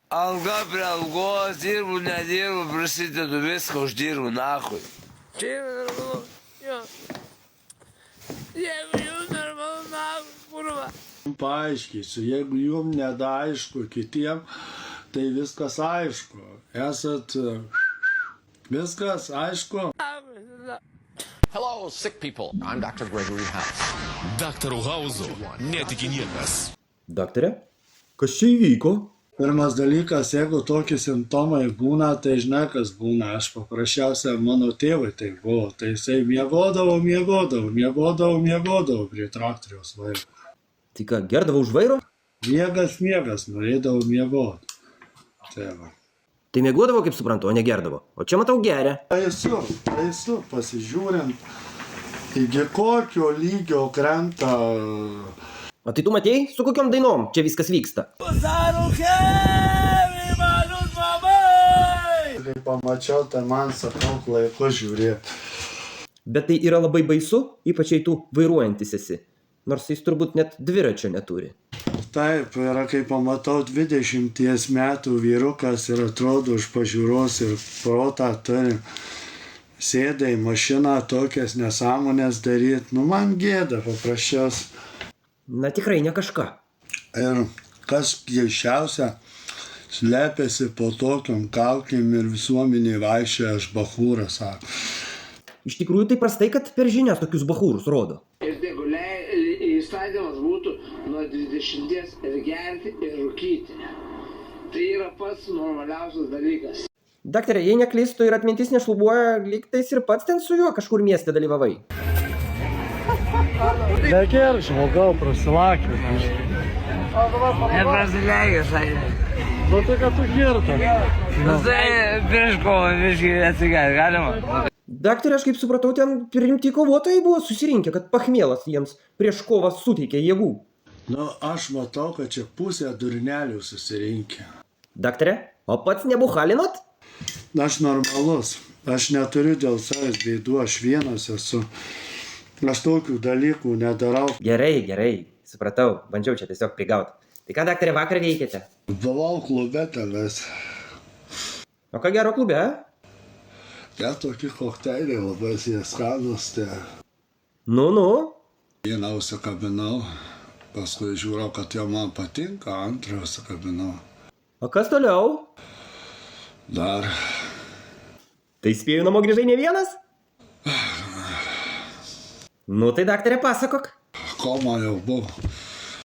Alga prie algos, dirbu, nedirbu, prisidedu viską, uždirbu, nahui. Čia yra normalu, jo. Jeigu jūs normalu, nahui, kurva. Paaiškysiu, jeigu jums nedaaišku kitiem, tai viskas aišku. Esat... Viskas aišku. Hello, sick people. I'm Dr. Gregory House. Daktaru Hauzu netiki niekas. Daktare, kas čia įvyko? Pirmas dalykas, jeigu tokie simptomai būna, tai žinai, kas būna. Aš paprasčiausia, mano tėvai tai buvo. Tai jisai miegodavo prie traktoriaus vairo. Tai ką, gerdavo už vairo? Miegas, norėdavo miegoti. Tai va. Tai miegodavo, kaip suprantu, o negerdavo. O čia matau geria. Taisu, pasižiūrint, iki kokio lygio krenta... O tai tu matei, su kokiom dainom čia viskas vyksta? Kai pamačiau, tai man sakau, laiku žiūrėti. Bet tai yra labai baisu, ypač jei tu vairuojantis esi. Nors jis turbūt net dviračio neturi. Taip, yra kai pamatau 20 metų vyrukas ir atrodo iš pažiūros ir protą turi. Sėda į mašiną tokias nesąmonės daryti. Nu, man gėda paprasčiausia. Na tikrai ne kažką. Ir kas keisčiausia, slepiasi po tokiam kaukėm ir visuomeniai vaikščioja aš bachūrą, sako. Iš tikrųjų tai prastai, kad per žinias tokius bachūrus rodo. Ir jeigu įstatymas būtų nuo 20 ir gerti, ir rūkyti. Tai yra pats normaliausias dalykas. Daktare, jei neklystu ir atmintis nešlubuoja, lygtais ir pats ten su juo kažkur mieste dalyvavai. Neger, žmogau, prasilakė. Neprasileikė, sakė. Nu tai ką tu girtas? Tai prieš kovą viškai atsigert, galima? Daktare, aš kaip supratau, ten rimti kovotojai buvo susirinkę, kad pachmielas jiems prieš kovą suteikė jėgų. Nu, aš matau, kad čia pusė durnelių susirinkė. Daktare, o pats nebuhalinot? Aš normalus. Aš neturiu dėl savęs bėdų, aš vienas esu. Aš tokių dalykų nedarau. Gerai, supratau, bandžiau čia tiesiog prigauti. Tai ką, daktare, vakar veikėte? Buvau klube tenais. O ką gero klube, a? Tie tokie kokteiliai labai skanūs, tai... Nu. Vieną užsikabinau, paskui žiūrėjau, kad jau man patinka, antrą užsikabinau. O kas toliau? Dar... Tai spėju namo grįžai ne vienas? Nu tai daktare pasakok. Koma jau buvo.